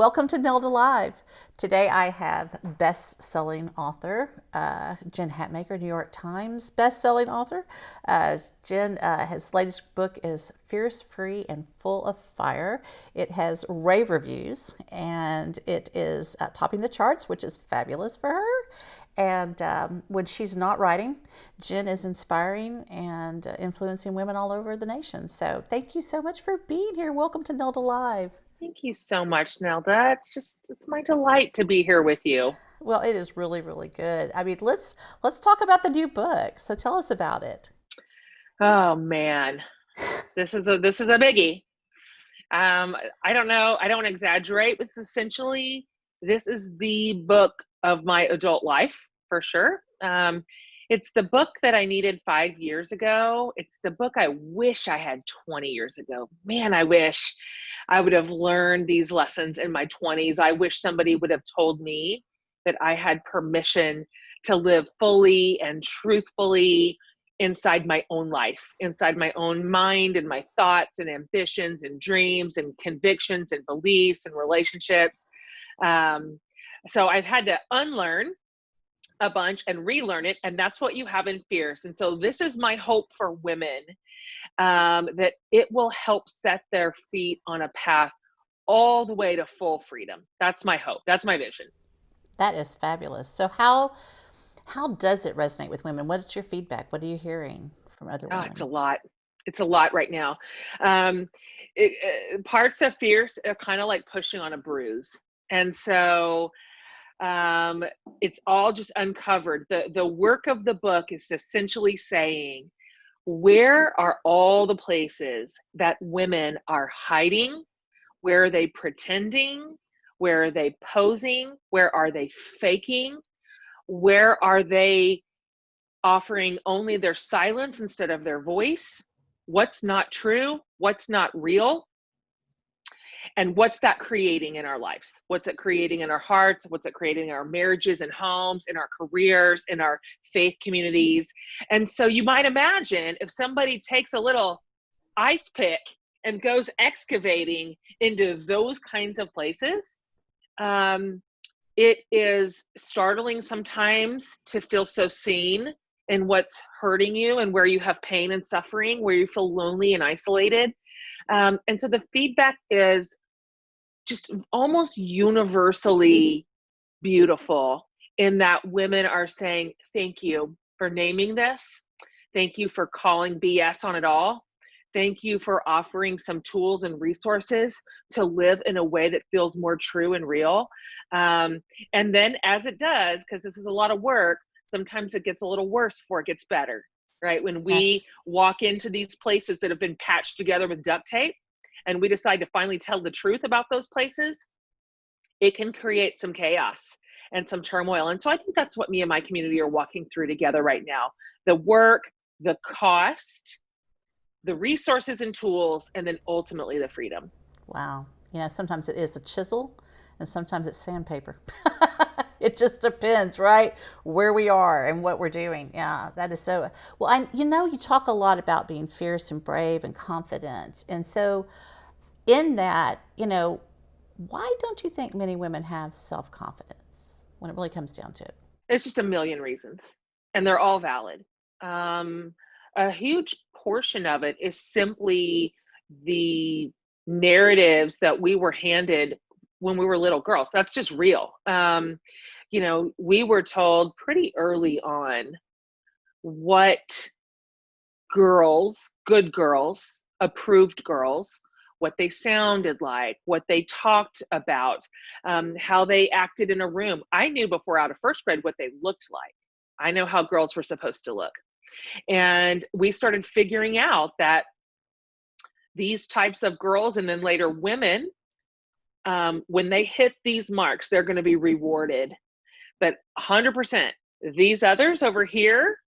Welcome to Nelda Live. Today I have best-selling author Jen Hatmaker, New York Times best-selling author. Jen, his latest book is Fierce, Free, and Full of Fire. It has rave reviews, and it is topping the charts, which is fabulous for her. And when she's not writing, Jen is inspiring and influencing women all over the nation. So thank you so much for being here. Welcome to Nelda Live. Thank you so much, Nelda. It's my delight to be here with you. Well, it is really, really good. I mean, let's talk about the new book. So tell us about it. Oh man, this is a biggie. I don't know, I don't exaggerate, but this is the book of my adult life for sure. It's the book that I needed 5 years ago. It's the book I wish I had 20 years ago. Man, I wish I would have learned these lessons in my 20s. I wish somebody would have told me that I had permission to live fully and truthfully inside my own life, inside my own mind and my thoughts and ambitions and dreams and convictions and beliefs and relationships. Um, so I've had to unlearn a bunch and relearn it. And that's what you have in Fierce. And so this is my hope for women, that it will help set their feet on a path all the way to full freedom. That's my hope. That's my vision. That is fabulous. So how does it resonate with women? What is your feedback? What are you hearing from other Oh, it's a women? lot. It's a lot right now. Um, Parts of Fierce are kind of like pushing on a bruise. And so um, it's all just uncovered. The work of the book is essentially saying, where are all the places that women are hiding? Where are they pretending? Where are they posing? Where are they faking? Where are they offering only their silence instead of their voice? What's not true? What's not real? And what's that creating in our lives? What's it creating in our hearts? What's it creating in our marriages and homes, in our careers, in our faith communities? And so you might imagine if somebody takes a little ice pick and goes excavating into those kinds of places, um, it is startling sometimes to feel so seen in what's hurting you and where you have pain and suffering, where you feel lonely and isolated. And so the feedback is just almost universally beautiful in that women are saying, thank you for naming this. Thank you for calling BS on it all. Thank you for offering some tools and resources to live in a way that feels more true and real. Um, and then, as it does, because this is a lot of work, sometimes it gets a little worse before it gets better, right? When we Yes. walk into these places that have been patched together with duct tape and we decide to finally tell the truth about those places, it can create some chaos and some turmoil. And so I think that's what me and my community are walking through together right now. The work, the cost, the resources and tools, and then ultimately the freedom. Wow. Sometimes it is a chisel and sometimes it's sandpaper. It just depends, right? Where we are and what we're doing. Yeah, that is so. Well, you talk a lot about being fierce and brave and confident. And so, in that, why don't you think many women have self confidence when it really comes down to it? It's just a million reasons, and they're all valid. Um, a huge portion of it is simply the narratives that we were handed when we were little girls. That's just real. We were told pretty early on what girls, good girls, approved girls, what they sounded like, what they talked about, how they acted in a room. I knew before out of first grade what they looked like. I know how girls were supposed to look. And we started figuring out that these types of girls and then later women, when they hit these marks, they're going to be rewarded. But 100%, these others over here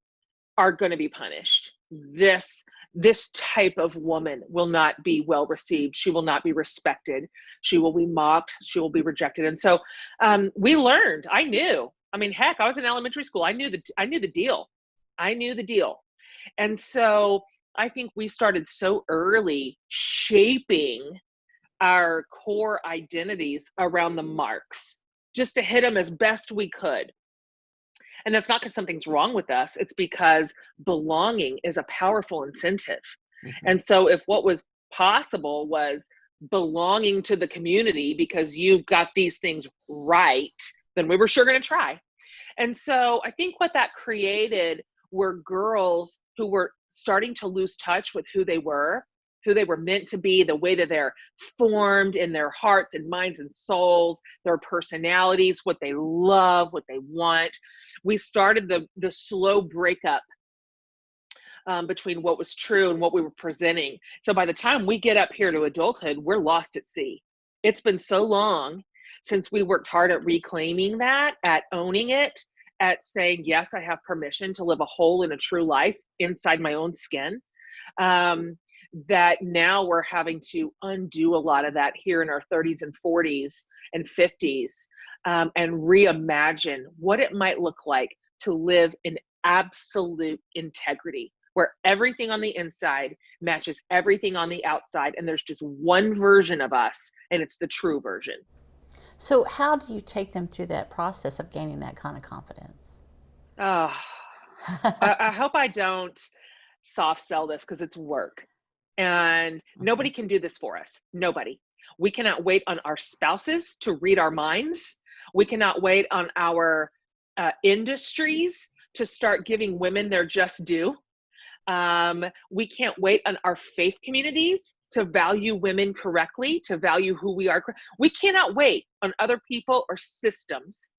are going to be punished. This type of woman will not be well received. She will not be respected. She will be mocked. She will be rejected. And so we learned. I knew. I mean, heck, I was in elementary school. I knew the deal. I knew the deal. And so I think we started so early shaping our core identities around the marks, just to hit them as best we could. And that's not because something's wrong with us, it's because belonging is a powerful incentive. Mhm. And so if what was possible was belonging to the community because you've got these things right, then we were sure going to try. And so I think what that created were girls who were starting to lose touch with who they were meant to be, the way that they're formed in their hearts and minds and souls, their personalities, what they love, what they want. We started the slow breakup between what was true and what we were presenting. So by the time we get up here to adulthood, we're lost at sea. It's been so long since we worked hard at reclaiming that, at owning it, at saying, yes, I have permission to live a whole and a true life inside my own skin. That now we're having to undo a lot of that here in our 30s and 40s and 50s, and reimagine what it might look like to live in absolute integrity, where everything on the inside matches everything on the outside, and there's just one version of us, and it's the true version. So, how do you take them through that process of gaining that kind of confidence? Oh, I hope I don't soft sell this because it's work. And nobody can do this for us. Nobody. We cannot wait on our spouses to read our minds. We cannot wait on our industries to start giving women their just due. We can't wait on our faith communities to value women correctly, to value who we are. We cannot wait on other people or systems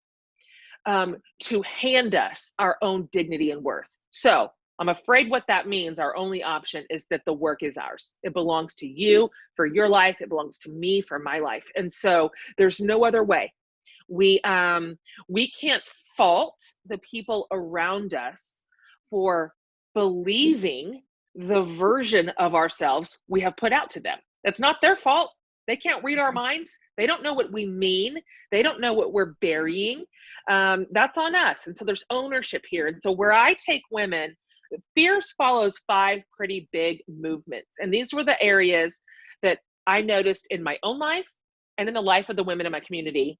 to hand us our own dignity and worth. So I'm afraid what that means, our only option is that the work is ours. It belongs to you for your life. It belongs to me for my life. And so there's no other way. We can't fault the people around us for believing the version of ourselves we have put out to them. That's not their fault. They can't read our minds. They don't know what we mean. They don't know what we're burying. That's on us. And so there's ownership here. And so where I take women, Fierce follows 5 pretty big movements. And these were the areas that I noticed in my own life and in the life of the women in my community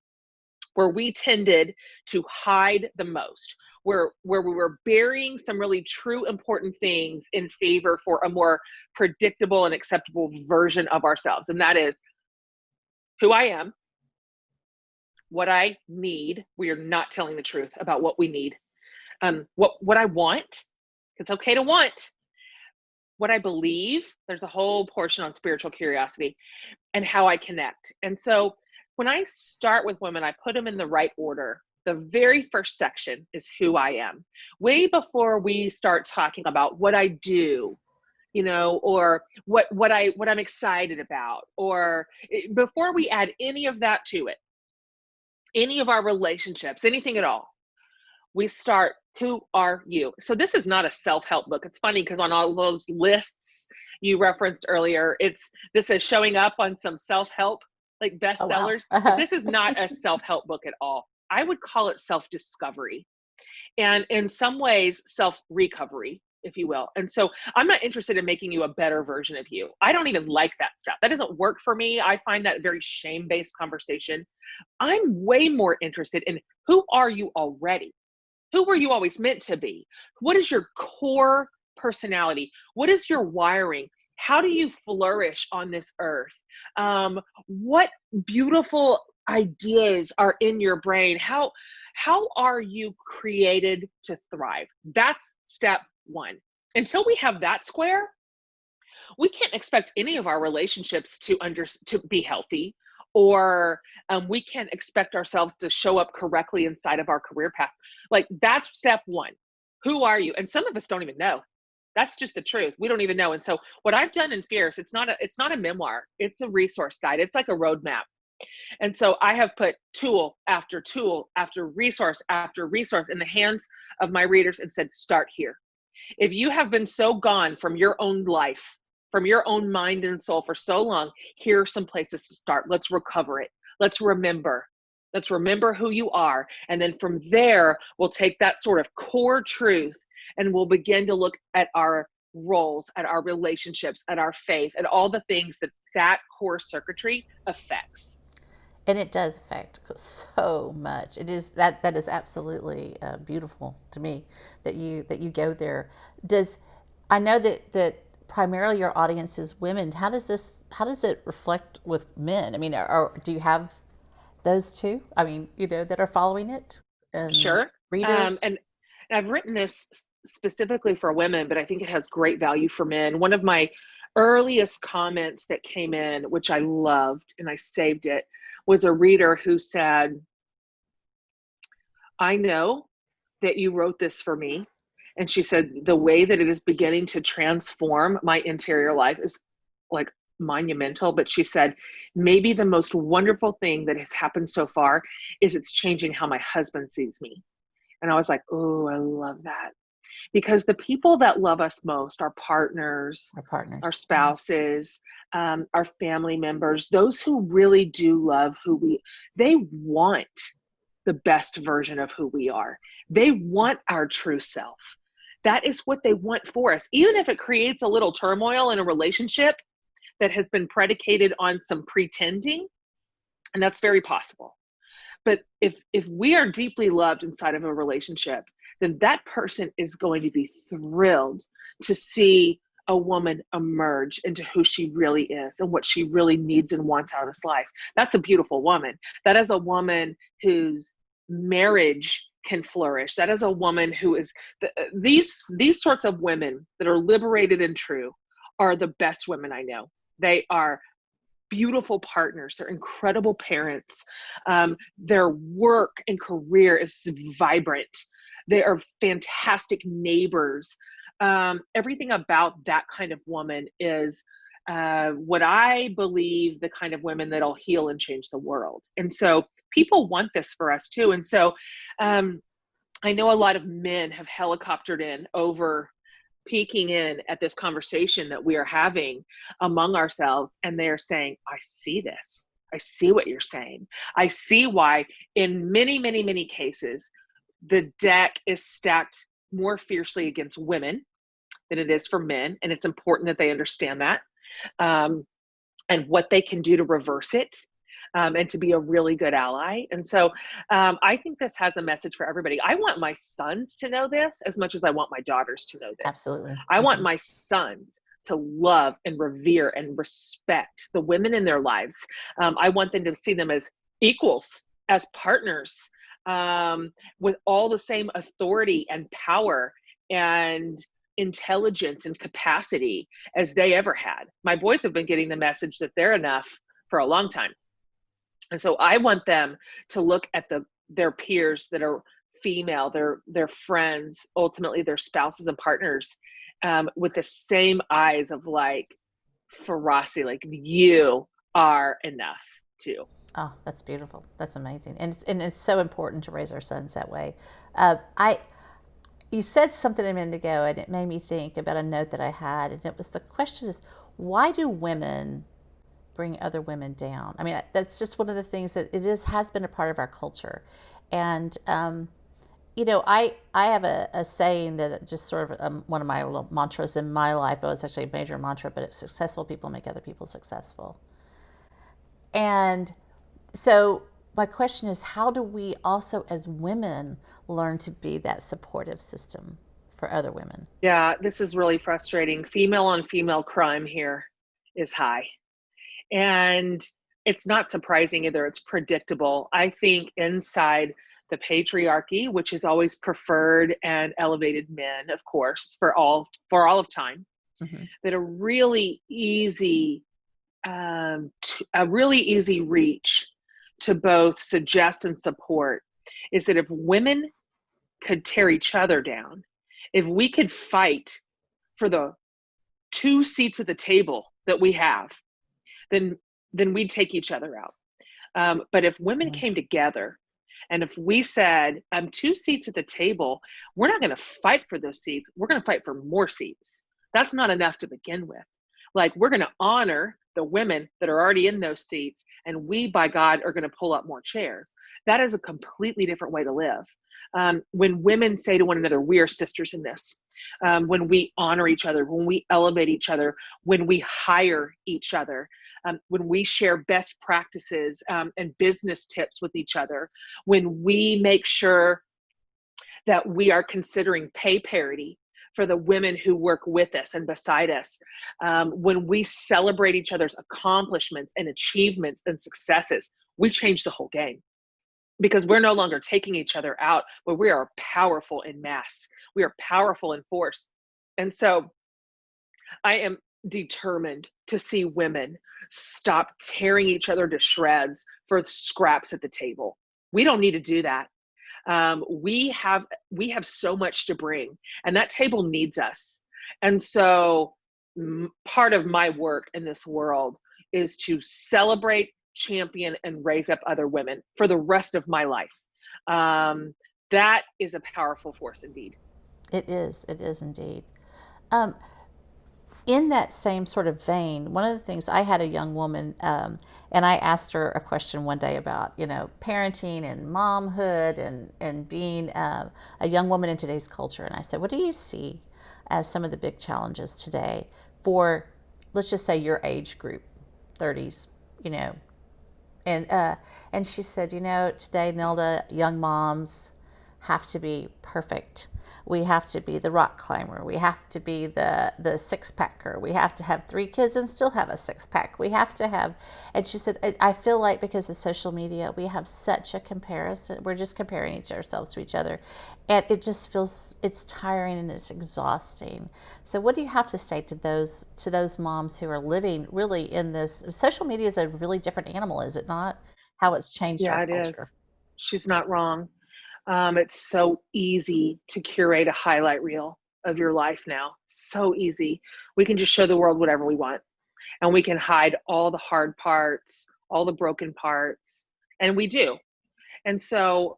where we tended to hide the most, where we were burying some really true important things in favor for a more predictable and acceptable version of ourselves. And that is who I am, what I need. We are not telling the truth about what we need. What I want. It's okay to want. What I believe. There's a whole portion on spiritual curiosity, and how I connect. And so when I start with women, I put them in the right order. The very first section is who I am. Way before we start talking about what I do, or what I'm excited about, or before we add any of that to it, any of our relationships, anything at all, we start, who are you? So this is not a self-help book. It's funny because on all those lists you referenced earlier, this is showing up on some self-help like Oh, wow. bestsellers, but this is not a self-help book at all. I would call it self-discovery, and in some ways self-recovery, if you will. And so I'm not interested in making you a better version of you. I don't even like that stuff. That doesn't work for me. I find that very shame-based conversation. I'm way more interested in, who are you already? Who were you always meant to be? What is your core personality? What is your wiring? How do you flourish on this earth? What beautiful ideas are in your brain? How are you created to thrive? That's step 1. Until we have that square, we can't expect any of our relationships to be healthy, or we can't expect ourselves to show up correctly inside of our career path. Like, that's step 1. Who are you? And some of us don't even know. That's just the truth. We don't even know. And so what I've done in Fierce, it's not a memoir. It's a resource guide. It's like a roadmap. And so I have put tool after tool after resource in the hands of my readers and said, start here. If you have been so gone from your own life, from your own mind and soul for so long, here are some places to start. Let's recover it. Let's remember. Let's remember who you are. And then from there, we'll take that sort of core truth and we'll begin to look at our roles, at our relationships, at our faith, at all the things that that core circuitry affects. And it does affect so much. It is that is absolutely beautiful to me that you go there. Does I know that primarily your audience is women. How does it reflect with men? I mean, do you have those too? I mean, that are following it and Sure. readers. And I've written this specifically for women, but I think it has great value for men. One of my earliest comments that came in, which I loved and I saved it, was a reader who said, I know that you wrote this for me. And she said, the way that it is beginning to transform my interior life is like monumental. But she said, maybe the most wonderful thing that has happened so far is it's changing how my husband sees me. And I was like, oh, I love that. Because the people that love us most, our partners, Our our partners. spouses, our family members, those who really do love they want the best version of who we are. They want our true self. That is what they want for us. Even if it creates a little turmoil in a relationship that has been predicated on some pretending, and that's very possible. But if we are deeply loved inside of a relationship, then that person is going to be thrilled to see a woman emerge into who she really is and what she really needs and wants out of this life. That's a beautiful woman. That is a woman whose marriage can flourish. That is a woman who is these sorts of women that are liberated and true are the best women I know. They are beautiful partners. They're incredible parents. Their work and career is vibrant. They are fantastic neighbors. Everything about that kind of woman is what I believe the kind of women that'll heal and change the world. And so people want this for us too. And so I know a lot of men have helicoptered in over peeking in at this conversation that we are having among ourselves, and they're saying, I see this. I see what you're saying. I see why in many, many, many cases, the deck is stacked more fiercely against women than it is for men. And it's important that they understand that, and what they can do to reverse it. And to be a really good ally. And so I think this has a message for everybody. I want my sons to know this as much as I want my daughters to know this. Absolutely. I want my sons to love and revere and respect the women in their lives. I want them to see them as equals, as partners, with all the same authority and power and intelligence and capacity as they ever had. My boys have been getting the message that they're enough for a long time. And so I want them to look at their peers that are female, their friends, ultimately their spouses and partners, with the same eyes of like ferocity, like you are enough too. Oh, that's beautiful. That's amazing, and it's so important to raise our sons that way. You said something a minute ago, and it made me think about a note that I had, and it was the question is, why do women bring other women down? I mean, that's just one of the things that has been a part of our culture, and I have a saying that just sort of one of my little mantras in my life, but it's actually a major mantra, but it's successful people make other people successful. And so my question is, how do we also as women learn to be that supportive system for other women? Yeah, this is really frustrating. Female on female crime here is high. And it's not surprising either. It's predictable. I think inside the patriarchy, which has always preferred and elevated men, of course, for all of time, mm-hmm. that a really easy reach to both suggest and support is that if women could tear each other down, if we could fight for the 2 seats at the table that we have, then we'd take each other out. But if women came together, and if we said, 2 seats at the table, we're not going to fight for those seats. We're going to fight for more seats. That's not enough to begin with. Like, we're going to honor the women that are already in those seats, and we, by God, are going to pull up more chairs. That is a completely different way to live. When women say to one another, we are sisters in this, when we honor each other, when we elevate each other, when we hire each other, when we share best practices and business tips with each other, when we make sure that we are considering pay parity for the women who work with us and beside us, when we celebrate each other's accomplishments and achievements and successes, we change the whole game, because we're no longer taking each other out, but we are powerful in mass. We are powerful in force. And so I am determined to see women stop tearing each other to shreds for scraps at the table. We don't need to do that. We have so much to bring, and that table needs us. And so part of my work in this world is to celebrate, champion, and raise up other women for the rest of my life. That is a powerful force indeed. It is. It is indeed. Um, in that same sort of vein, one of the things I had a young woman, and I asked her a question one day about, parenting and momhood and being a young woman in today's culture. And I said, what do you see as some of the big challenges today for, let's just say, your age group, 30s, and she said, today, Nilda, young moms have to be perfect. We have to be the rock climber. We have to be the six packer. We have to have 3 kids and still have a six pack. We have to have, and she said, I feel like because of social media, we have such a comparison. We're just comparing ourselves to each other. And it just feels, it's tiring and it's exhausting. So what do you have to say to those moms who are living really in this? Social media is a really different animal, is it not? How it's changed our Yeah, it culture. is. She's not wrong. It's so easy to curate a highlight reel of your life now. So easy. We can just show the world whatever we want, and we can hide all the hard parts, all the broken parts, and we do. And so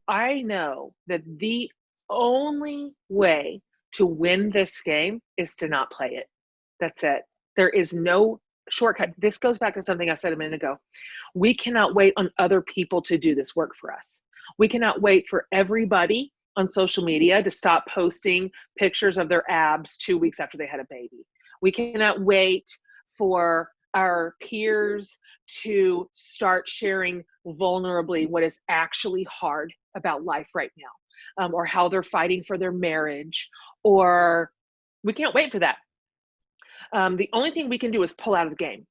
I know that the only way to win this game is to not play it. That's it. There is no shortcut. This goes back to something I said a minute ago. We cannot wait on other people to do this work for us. We cannot wait for everybody on social media to stop posting pictures of their abs 2 weeks after they had a baby. We cannot wait for our peers to start sharing vulnerably what is actually hard about life right now, or how they're fighting for their marriage, or we can't wait for that. The only thing we can do is pull out of the game.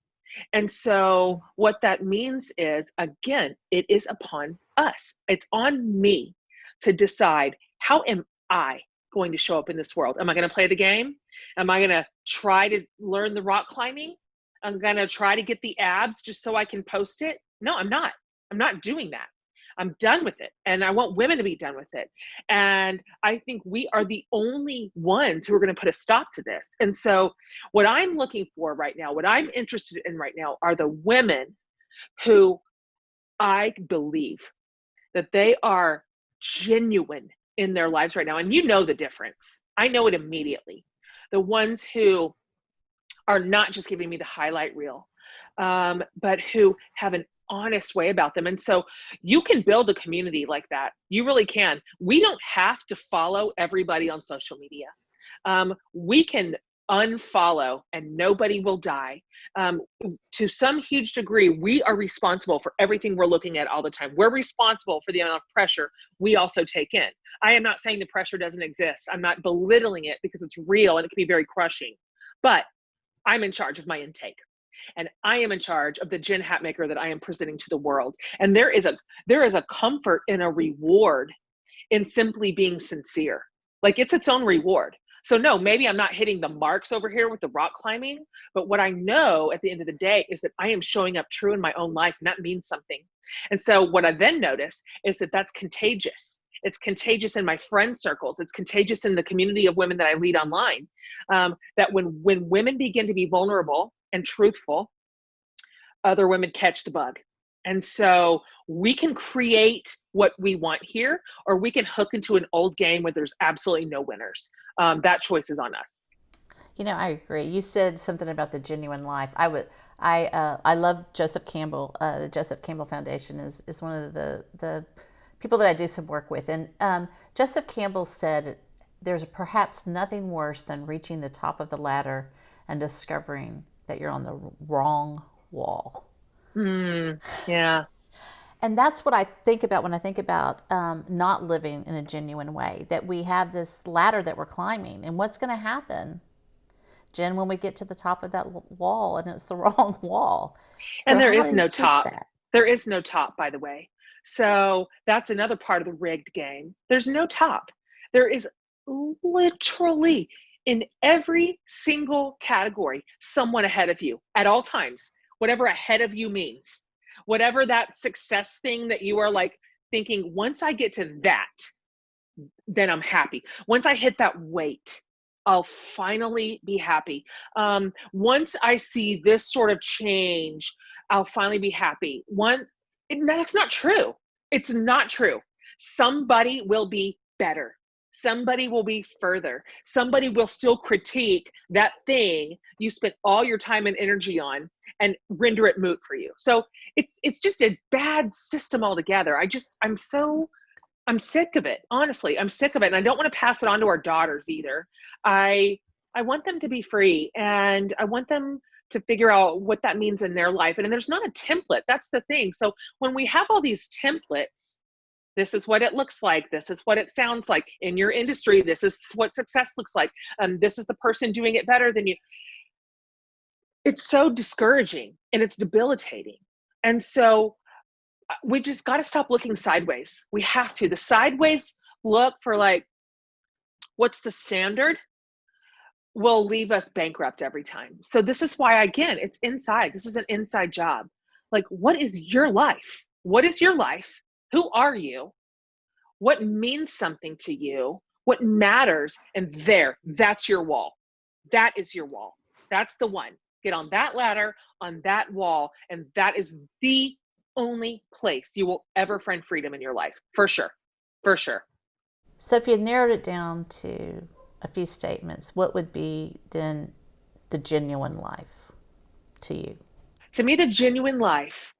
And so what that means is, again, it is upon us. It's on me to decide, how am I going to show up in this world? Am I going to play the game? Am I going to try to learn the rock climbing? I'm going to try to get the abs just so I can post it? No, I'm not. I'm not doing that. I'm done with it. And I want women to be done with it. And I think we are the only ones who are going to put a stop to this. And so what I'm looking for right now, what I'm interested in right now, are the women who I believe that they are genuine in their lives right now. And you know the difference. I know it immediately. The ones who are not just giving me the highlight reel, but who have an honest way about them. And so you can build a community like that. You really can. We don't have to follow everybody on social media. We can unfollow and nobody will die. To some huge degree, we are responsible for everything we're looking at all the time. We're responsible for the amount of pressure we also take in. I am not saying the pressure doesn't exist. I'm not belittling it, because it's real and it can be very crushing. But I'm in charge of my intake. And I am in charge of the Jen Hatmaker that I am presenting to the world. And there is a comfort and a reward in simply being sincere. Like, it's its own reward. So no, maybe I'm not hitting the marks over here with the rock climbing, but what I know at the end of the day is that I am showing up true in my own life, and that means something. And so what I then notice is that that's contagious. It's contagious in my friend circles. It's contagious in the community of women that I lead online. That when women begin to be vulnerable and truthful, other women catch the bug. And so we can create what we want here, or we can hook into an old game where there's absolutely no winners. That choice is on us. I agree. You said something about the genuine life. I love Joseph Campbell. The Joseph Campbell Foundation is one of the people that I do some work with, and Joseph Campbell said, "There's perhaps nothing worse than reaching the top of the ladder and discovering that you're on the wrong wall." Yeah. And that's what I think about when I think about not living in a genuine way. That we have this ladder that we're climbing, and what's going to happen, Jen, when we get to the top of that wall and it's the wrong wall. And So there how is do you no teach top. that? There is no top, by the way. So that's another part of the rigged game. There's no top. There is literally in every single category someone ahead of you at all times, whatever ahead of you means, whatever that success thing that you are like thinking, once I get to that, then I'm happy. Once I hit that weight, I'll finally be happy. Once I see this sort of change, I'll finally be happy. That's not true. It's not true. Somebody will be better. Somebody will be further. Somebody will still critique that thing you spent all your time and energy on and render it moot for you. So it's just a bad system altogether. I'm sick of it. Honestly, I'm sick of it. And I don't want to pass it on to our daughters either. I want them to be free, and I want them to figure out what that means in their life. And there's not a template. That's the thing. So when we have all these templates, this is what it looks like. This is what it sounds like in your industry. This is what success looks like. This is the person doing it better than you. It's so discouraging and it's debilitating. And so we just got to stop looking sideways. We have to. The sideways look for like, what's the standard will leave us bankrupt every time. So this is why, again, it's inside. This is an inside job. Like, what is your life? What is your life? Who are you? What means something to you? What matters? And that's your wall. That is your wall. That's the one. Get on that ladder, on that wall, and that is the only place you will ever find freedom in your life. For sure. For sure. So if you narrowed it down to a few statements, what would be then the genuine life to you? To me, the genuine life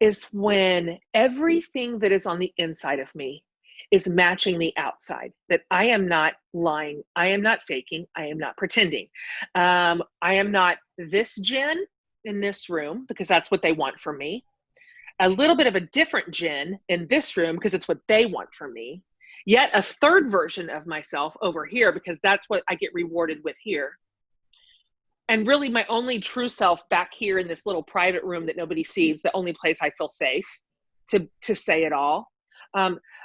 is when everything that is on the inside of me is matching the outside, that I am not lying, I am not faking, I am not pretending. I am not this Jen in this room because that's what they want from me. A little bit of a different Jen in this room because it's what they want from me. Yet a third version of myself over here because that's what I get rewarded with here. And really my only true self back here in this little private room that nobody sees, the only place I feel safe to say it all.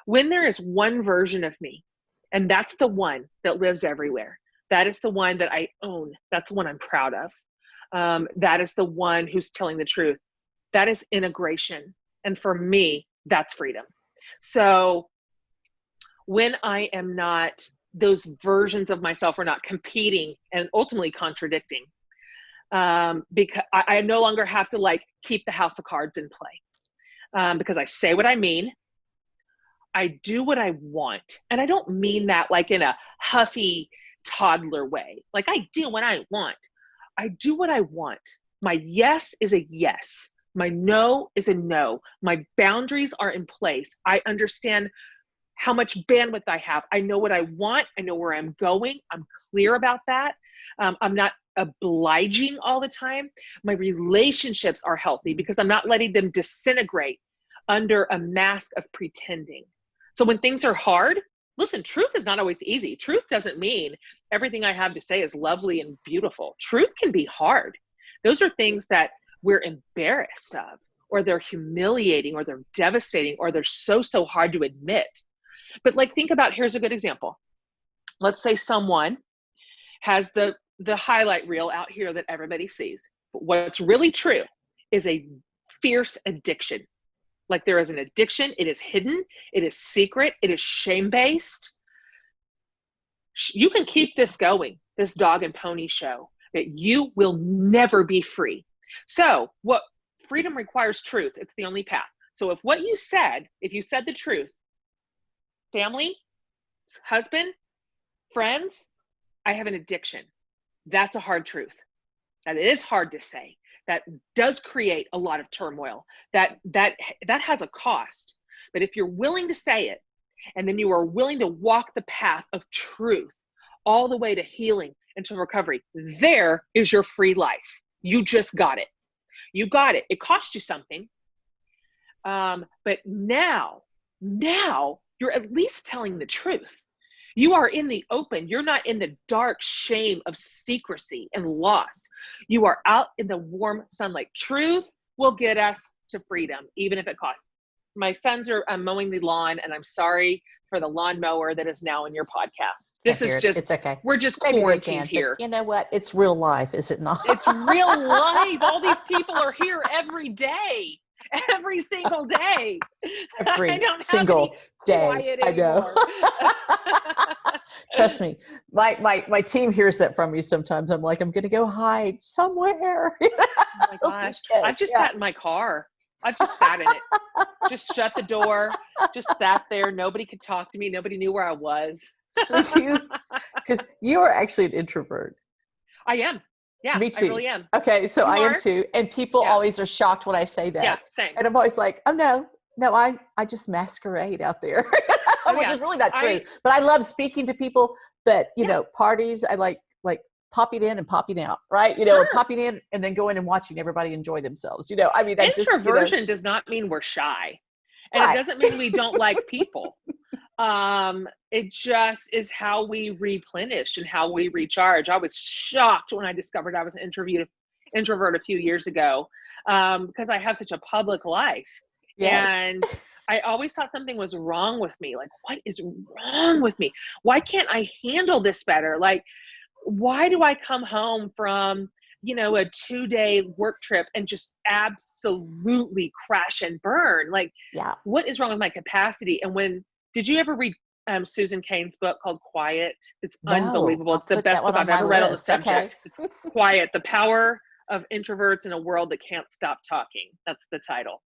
When there is one version of me, and that's the one that lives everywhere, that is the one that I own, that's the one I'm proud of. That is the one who's telling the truth. That is integration. And for me, that's freedom. So when I am not, those versions of myself are not competing and ultimately contradicting, because I no longer have to like keep the house of cards in play, because I say what I mean. I do what I want. And I don't mean that like in a huffy toddler way. Like I do what I want. I do what I want. My yes is a yes. My no is a no. My boundaries are in place. I understand how much bandwidth I have. I know what I want. I know where I'm going. I'm clear about that. I'm not obliging all the time. My relationships are healthy because I'm not letting them disintegrate under a mask of pretending. So when things are hard, listen, truth is not always easy. Truth doesn't mean everything I have to say is lovely and beautiful. Truth can be hard. Those are things that we're embarrassed of, or they're humiliating, or they're devastating, or they're so hard to admit. But like, think about, here's a good example. Let's say someone has the highlight reel out here that everybody sees. But what's really true is a fierce addiction. Like there is an addiction, it is hidden, it is secret, it is shame-based. You can keep this going, this dog and pony show, but you will never be free. So what freedom requires truth. It's the only path. So if you said the truth, family, husband, friends, I have an addiction. That's a hard truth. That is hard to say. That does create a lot of turmoil. That has a cost. But if you're willing to say it, and then you are willing to walk the path of truth all the way to healing and to recovery, there is your free life. You just got it. You got it. It cost you something. But now you're at least telling the truth. You are in the open. You're not in the dark shame of secrecy and loss. You are out in the warm sunlight. Truth will get us to freedom, even if it costs. My sons are mowing the lawn, and I'm sorry for the lawnmower that is now in your podcast. This is just, it's okay. We're just Maybe quarantined here. You know what? It's real life, is it not? It's real life. All these people are here every day, every single day. Every single day. I know. Trust me, my team hears that from me sometimes. I'm like, I'm going to go hide somewhere. Oh my gosh. I've just sat in my car. I've just sat in it. Just shut the door. Just sat there. Nobody could talk to me. Nobody knew where I was. So because you are actually an introvert. I am. Yeah, me too. I really am. Okay, so I am too. And people always are shocked when I say that. Yeah, same. And I'm always like, oh no, I just masquerade out there. Which is really not true. But I love speaking to people. But you know, parties, I like popping in and popping out, right? You know, or popping in and then going and watching everybody enjoy themselves. You know, I mean, introversion does not mean we're shy, and it doesn't mean we don't like people. It just is how we replenish and how we recharge. I was shocked when I discovered I was an introvert a few years ago, because I have such a public life. Yes. And I always thought something was wrong with me. Like, what is wrong with me? Why can't I handle this better? Like, why do I come home from, a 2-day work trip and just absolutely crash and burn? Like, what is wrong with my capacity? And did you ever read Susan Cain's book called Quiet? It's unbelievable. It's the best book I've ever read on the subject. It's Quiet, The Power of Introverts in a World That Can't Stop Talking. That's the title.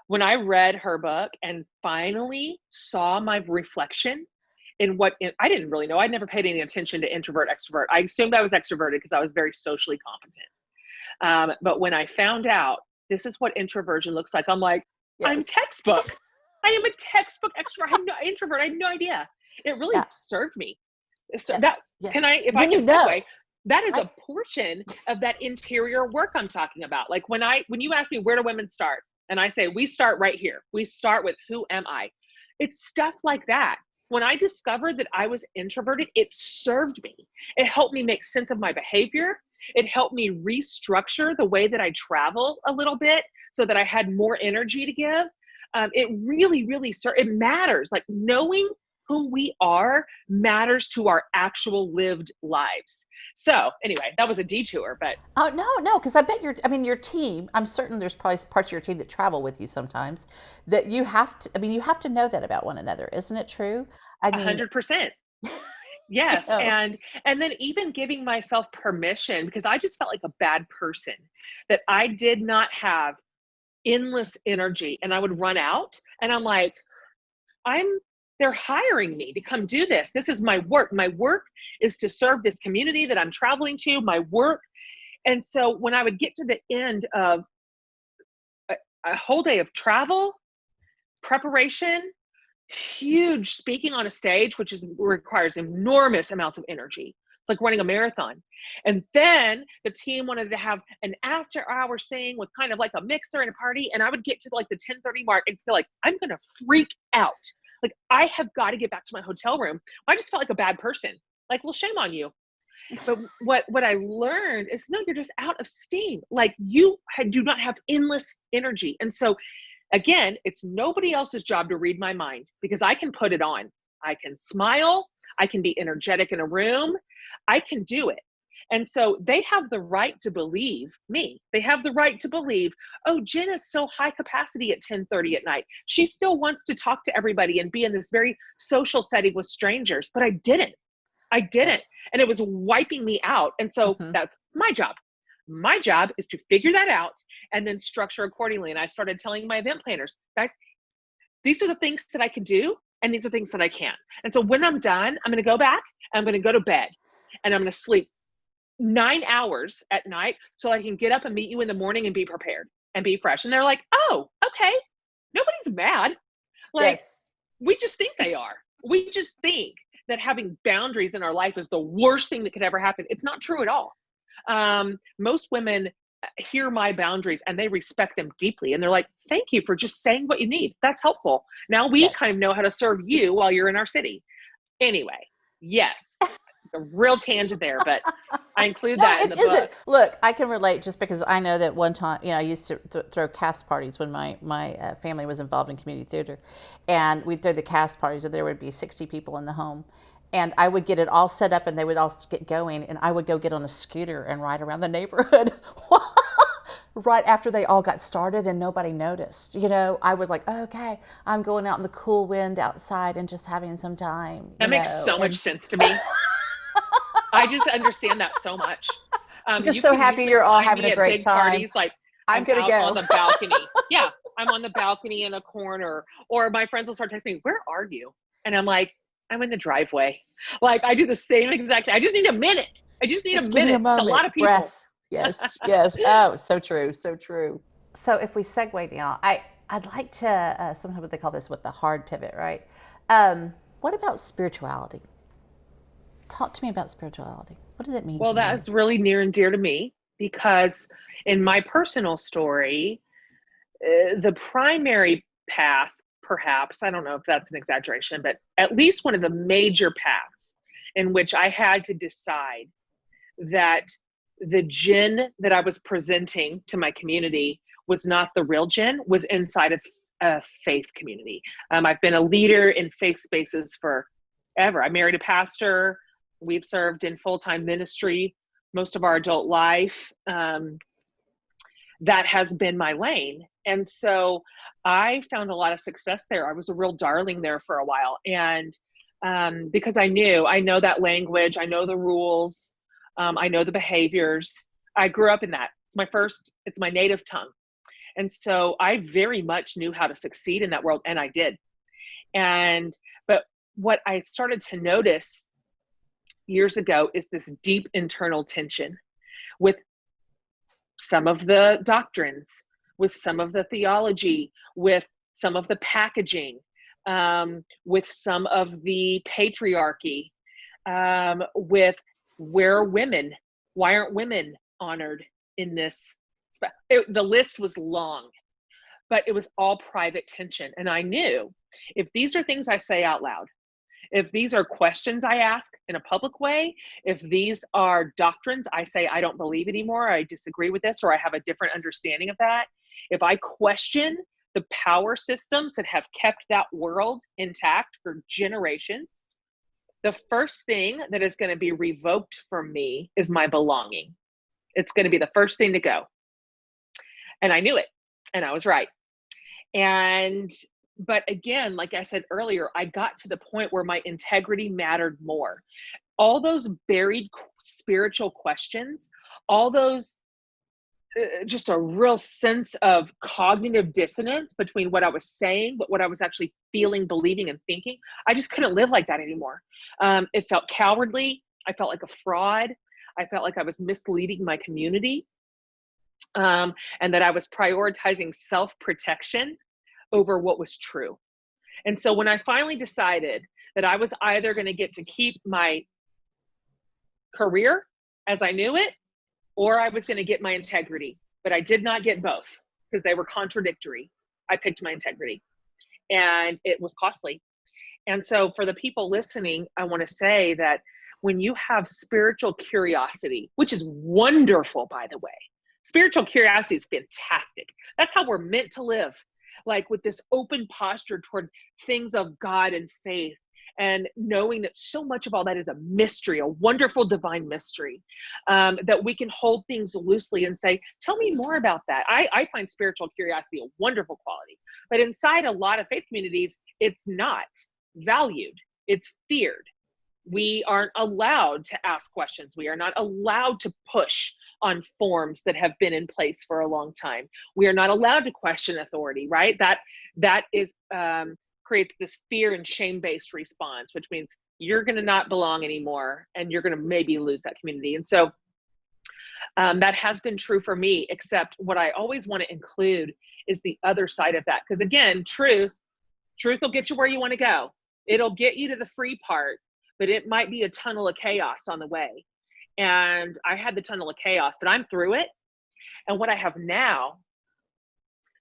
When I read her book and finally saw my reflection I didn't really know. I'd never paid any attention to introvert, extrovert. I assumed I was extroverted because I was very socially competent. But when I found out this is what introversion looks like, I'm like, I'm textbook. I am a textbook extrovert. Introvert. I had no idea. It really served me. So I can segue, that is a portion of that interior work I'm talking about. Like when you ask me, where do women start? And I say, we start right here. We start with, who am I? It's stuff like that. When I discovered that I was introverted, it served me. It helped me make sense of my behavior. It helped me restructure the way that I travel a little bit so that I had more energy to give. It really, really, it matters. Like, knowing who we are matters to our actual lived lives. So anyway, that was a detour, but. Oh, no, because I bet your team, I'm certain there's probably parts of your team that travel with you sometimes, that you have to know that about one another. Isn't it true? 100%. Yes. And then even giving myself permission, because I just felt like a bad person, that I did not have endless energy, and I would run out, and I'm like, they're hiring me to come do this. This is my work. My work is to serve this community that I'm traveling to, my work. And so when I would get to the end of a whole day of travel, preparation, huge speaking on a stage, which requires enormous amounts of energy. It's like running a marathon. And then the team wanted to have an after hours thing with kind of like a mixer and a party. And I would get to like the 10:30 mark and feel like I'm going to freak out. Like, I have got to get back to my hotel room. I just felt like a bad person. Like, well, shame on you. But what I learned is, no, you're just out of steam. Like, you do not have endless energy. And so again, it's nobody else's job to read my mind, because I can put it on. I can smile. I can be energetic in a room. I can do it. And so they have the right to believe me. They have the right to believe, oh, Jen is so high capacity at 10:30 at night. She still wants to talk to everybody and be in this very social setting with strangers. But I didn't. Yes. And it was wiping me out. And so that's my job. My job is to figure that out and then structure accordingly. And I started telling my event planners, guys, these are the things that I can do, and these are things that I can't. And so when I'm done, I'm going to go back, and I'm going to go to bed, and I'm going to sleep 9 hours at night so I can get up and meet you in the morning and be prepared and be fresh. And they're like, oh, okay. Nobody's mad. Like, Yes. we just think they are. We just think that having boundaries in our life is the worst thing that could ever happen. It's not true at all. Most women hear my boundaries and they respect them deeply. And they're like, thank you for just saying what you need. That's helpful. Now we kind of Yes. know how to serve you while you're in our city. Anyway, yes, a real tangent there, but I include No, that in it the isn't. book. Look, I can relate just because I know that one time, I used to throw cast parties when my family was involved in community theater, and we'd throw the cast parties, and there would be 60 people in the home, and I would get it all set up, and they would all get going, and I would go get on a scooter and ride around the neighborhood. Right after they all got started and nobody noticed, I would like, okay, I'm going out in the cool wind outside and just having some time, That makes so much and sense to me. I just understand that so much. I'm just You so can happy you're all find having me a at great big time. parties, like I'm I'm gonna out on go. the balcony. Yeah, I'm on the balcony in a corner, or my friends will start texting me, "Where are you?" And I'm like, "I'm in the driveway." Like I do the same exact thing. I just need a minute. I just need a Just give me a minute. It's a moment. lot of people. Breath. Yes, yes. Oh, so true, so true. So if we segue now, I'd like to, sometimes they call this what the hard pivot, right? What about spirituality? Talk to me about spirituality. What does it mean Well, to you? that's really near and dear to me because in my personal story, the primary path, perhaps, I don't know if that's an exaggeration, but at least one of the major paths in which I had to decide that the Jen that I was presenting to my community was not the real Jen, was inside of a faith community. I've been a leader in faith spaces forever. I married a pastor. We've served in full-time ministry most of our adult life. That has been my lane. And so I found a lot of success there. I was a real darling there for a while. And because I know that language, I know the rules, I know the behaviors. I grew up in that. It's my native tongue. And so I very much knew how to succeed in that world, and I did. But what I started to notice years ago is this deep internal tension with some of the doctrines, with some of the theology, with some of the packaging, with some of the patriarchy, with where are women? Why aren't women honored in this? The list was long, but it was all private tension. And I knew if these are things I say out loud, if these are questions I ask in a public way, if these are doctrines I say I don't believe anymore, I disagree with this, or I have a different understanding of that, if I question the power systems that have kept that world intact for generations, the first thing that is going to be revoked from me is my belonging. It's going to be the first thing to go. And I knew it, and I was right. But again, like I said earlier, I got to the point where my integrity mattered more. All those buried spiritual questions, all those just a real sense of cognitive dissonance between what I was saying, but what I was actually feeling, believing, and thinking. I just couldn't live like that anymore. It felt cowardly. I felt like a fraud. I felt like I was misleading my community, and that I was prioritizing self-protection over what was true. And so when I finally decided that I was either going to get to keep my career as I knew it, or I was going to get my integrity, but I did not get both because they were contradictory. I picked my integrity, and it was costly. And so for the people listening, I want to say that when you have spiritual curiosity, which is wonderful, by the way, spiritual curiosity is fantastic. That's how we're meant to live, like with this open posture toward things of God and faith, and knowing that so much of all that is a mystery, a wonderful divine mystery, that we can hold things loosely and say, tell me more about that. I find spiritual curiosity a wonderful quality. But inside a lot of faith communities, it's not valued, it's feared. We aren't allowed to ask questions. We are not allowed to push on forms that have been in place for a long time. We are not allowed to question authority, right? That is creates this fear and shame-based response, which means you're going to not belong anymore, and you're going to maybe lose that community. And so That has been true for me, except what I always want to include is the other side of that. Because again, truth will get you where you want to go. It'll get you to the free part, but it might be a tunnel of chaos on the way. And I had the tunnel of chaos, but I'm through it. And what I have now,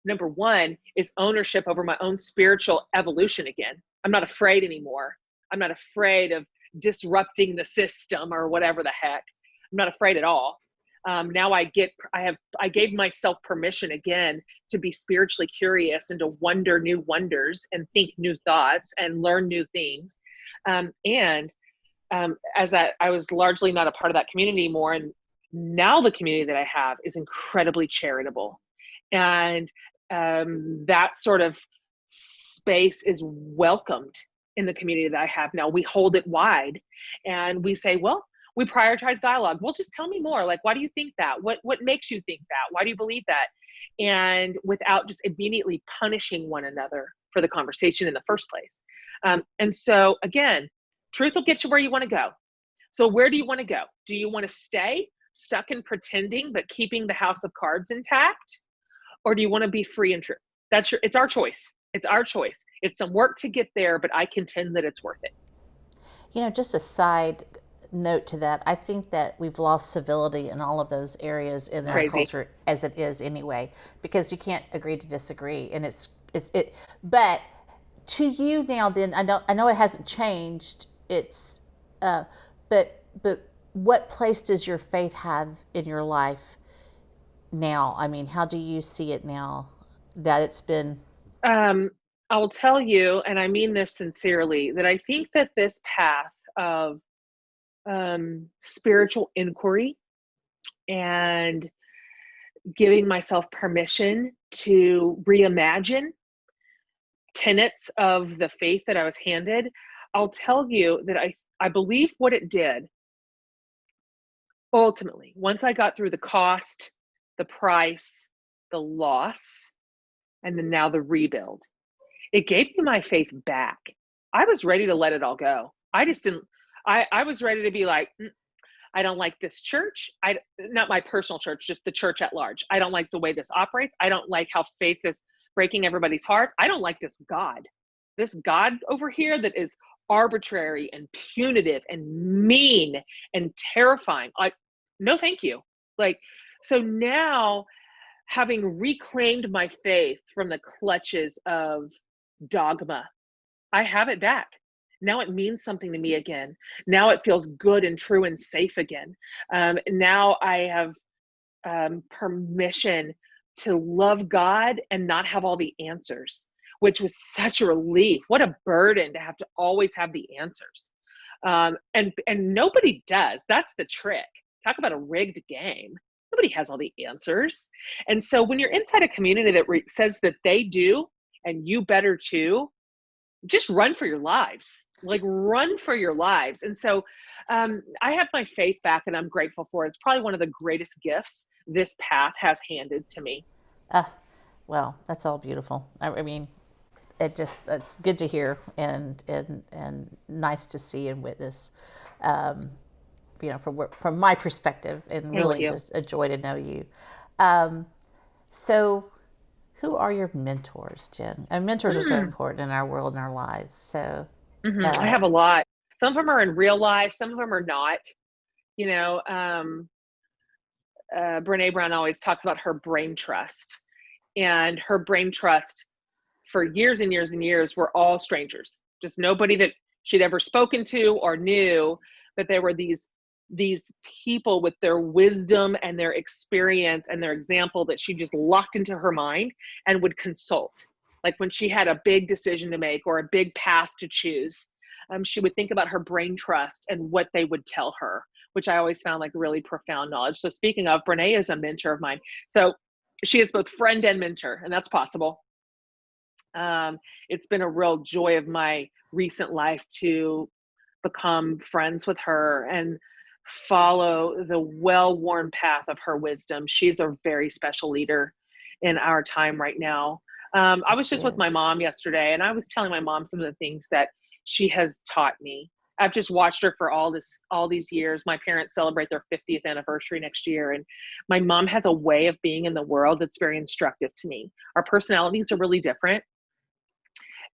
number one, is ownership over my own spiritual evolution again. I'm not afraid anymore. I'm not afraid of disrupting the system or whatever the heck. I'm not afraid at all. Now I gave myself permission again to be spiritually curious and to wonder new wonders and think new thoughts and learn new things. As I was largely not a part of that community anymore, and now the community that I have is incredibly charitable, and that sort of space is welcomed in the community that I have now. We hold it wide, and we say, well, we prioritize dialogue. Well, just tell me more. Like, why do you think that? What makes you think that? Why do you believe that? And without just immediately punishing one another for the conversation in the first place. And so again, truth will get you where you want to go. So where do you want to go? Do you want to stay stuck in pretending but keeping the house of cards intact? Or do you want to be free and true? It's our choice. It's our choice. It's some work to get there, but I contend that it's worth it. Just a side note to that, I think that we've lost civility in all of those areas in our Crazy. culture as it is anyway, because you can't agree to disagree. And but to you now, then I know it hasn't changed. But what place does your faith have in your life now? I mean, how do you see it now that it's been? I'll tell you, and I mean this sincerely, that I think that this path of spiritual inquiry and giving myself permission to reimagine tenets of the faith that I was handed, I'll tell you that I believe what it did ultimately, once I got through the cost, the price, the loss, and then now the rebuild, it gave me my faith back. I was ready to let it all go. I just didn't, I was ready to be like, I don't like this church. Not my personal church, just the church at large. I don't like the way this operates. I don't like how faith is breaking everybody's hearts. I don't like this God over here that is arbitrary and punitive and mean and terrifying. Like, no, thank you. Like, so now having reclaimed my faith from the clutches of dogma, I have it back. Now it means something to me again. Now it feels good and true and safe again. Now I have permission to love God and not have all the answers, which was such a relief. What a burden to have to always have the answers. And nobody does. That's the trick. Talk about a rigged game. Nobody has all the answers. And so when you're inside a community that says that they do, and you better too, just run for your lives. Like, run for your lives. And so I have my faith back, and I'm grateful for it. It's probably one of the greatest gifts this path has handed to me. Well, that's all beautiful. I mean, it's good to hear and nice to see and witness. From my perspective, and really just a joy to know you. So, who are your mentors, Jen? And mentors are so important in our world and our lives. So, I have a lot. Some of them are in real life. Some of them are not. Brene Brown always talks about her brain trust, and her brain trust for years and years and years were all strangers, just nobody that she'd ever spoken to or knew, but there were these people with their wisdom and their experience and their example that she just locked into her mind and would consult. Like when she had a big decision to make or a big path to choose, she would think about her brain trust and what they would tell her, which I always found like really profound knowledge. So speaking of, Brene is a mentor of mine. So she is both friend and mentor, and that's possible. It's been a real joy of my recent life to become friends with her and follow the well-worn path of her wisdom. She's a very special leader in our time right now. I was just with my mom yesterday, and I was telling my mom some of the things that she has taught me. I've just watched her for all these years. My parents celebrate their 50th anniversary next year. And my mom has a way of being in the world that's very instructive to me. Our personalities are really different.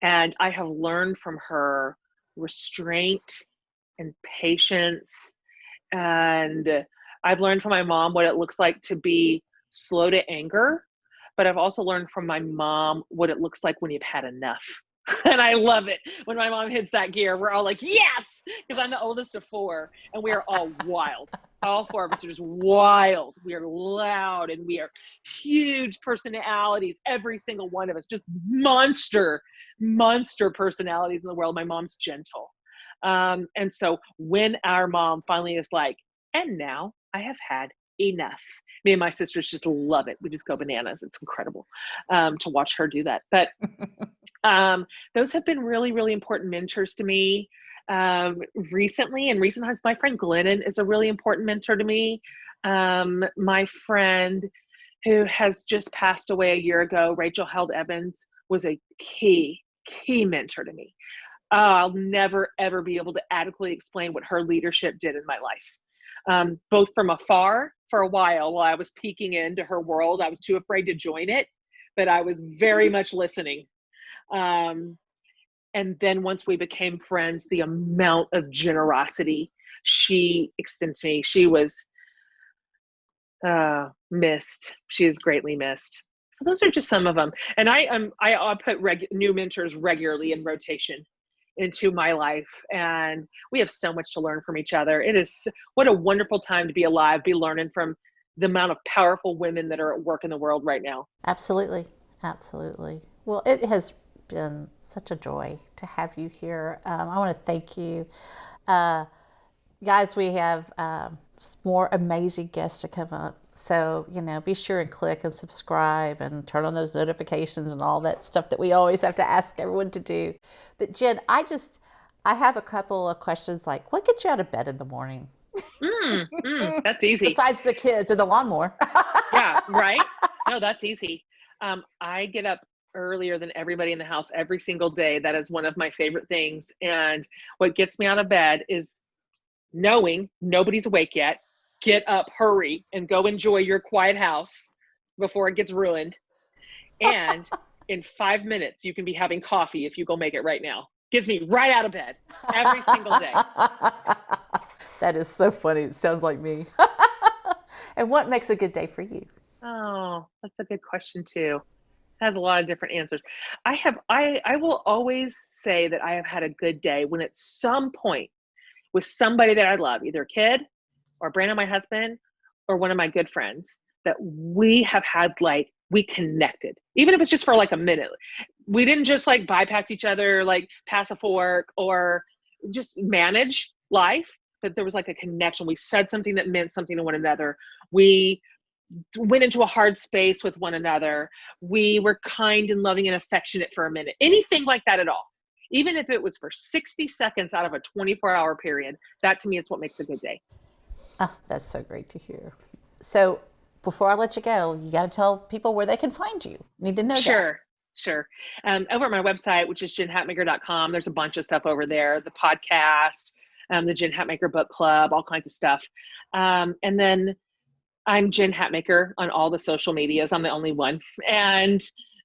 And I have learned from her restraint and patience. And I've learned from my mom what it looks like to be slow to anger. But I've also learned from my mom what it looks like when you've had enough. And I love it. When my mom hits that gear, we're all like, yes, because I'm the oldest of four and we are all wild. All four of us are just wild. We are loud and we are huge personalities. Every single one of us, just monster personalities in the world. My mom's gentle. And so when our mom finally is like, and now I have had enough. Me and my sisters just love it. We just go bananas. It's incredible to watch her do that. But those have been really, really important mentors to me recently. In recent times, my friend Glennon is a really important mentor to me. My friend who has just passed away a year ago, Rachel Held Evans, was a key mentor to me. I'll never, ever be able to adequately explain what her leadership did in my life. Both from afar for a while I was peeking into her world. I was too afraid to join it, but I was very much listening. And then once we became friends, the amount of generosity she extended to me, she was missed. She is greatly missed. So those are just some of them. And I put new mentors regularly in rotation into my life, and we have so much to learn from each other. It is what a wonderful time to be alive, be learning from the amount of powerful women that are at work in the world right now. Absolutely. Well, it has been such a joy to have you here. I want to thank you. Guys, we have more amazing guests to come up. So, be sure and click and subscribe and turn on those notifications and all that stuff that we always have to ask everyone to do. But Jen, I have a couple of questions like, what gets you out of bed in the morning? That's easy. Besides the kids and the lawnmower. Yeah, right? No, that's easy. I get up earlier than everybody in the house every single day. That is one of my favorite things. And what gets me out of bed is knowing nobody's awake yet. Get up, hurry, and go enjoy your quiet house before it gets ruined. And in 5 minutes, you can be having coffee if you go make it right now. Gets me right out of bed every single day. That is so funny. It sounds like me. And what makes a good day for you? Oh, that's a good question too. It has a lot of different answers. I will always say that I have had a good day when at some point with somebody that I love, either a kid or Brandon, my husband, or one of my good friends, that we have had we connected, even if it's just for a minute. We didn't just bypass each other, pass a fork or just manage life, but there was a connection. We said something that meant something to one another. We went into a hard space with one another. We were kind and loving and affectionate for a minute. Anything like that at all. Even if it was for 60 seconds out of a 24-hour period, that to me is what makes a good day. Oh, that's so great to hear. So before I let you go, you got to tell people where they can find you. Need to know that. Sure. Over at my website, which is jenhatmaker.com, there's a bunch of stuff over there. The podcast, the Jen Hatmaker Book Club, all kinds of stuff. And then I'm Jen Hatmaker on all the social medias. I'm the only one. And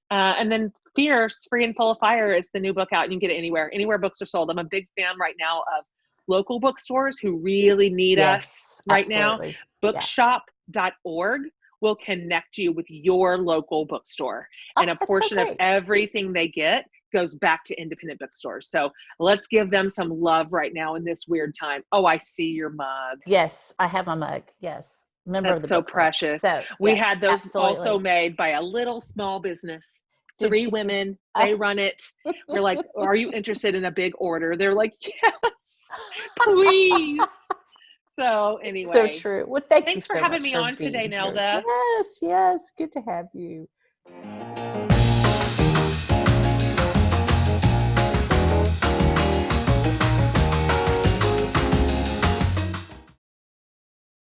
then Fierce, Free and Full of Fire is the new book out, and you can get it anywhere books are sold. I'm a big fan right now of local bookstores who really need us right absolutely. Now. Bookshop.org will connect you with your local bookstore. And a portion of everything they get goes back to independent bookstores. So let's give them some love right now in this weird time. Oh, I see your mug. Yes, I have my mug. Yes. Member of the so book precious. So, we had those also made by a little small business. 3 women, they run it. We're like, are you interested in a big order? They're like, yes, please. So anyway. So true. Well, thanks you for having me on today, Nelda. Yes. Good to have you.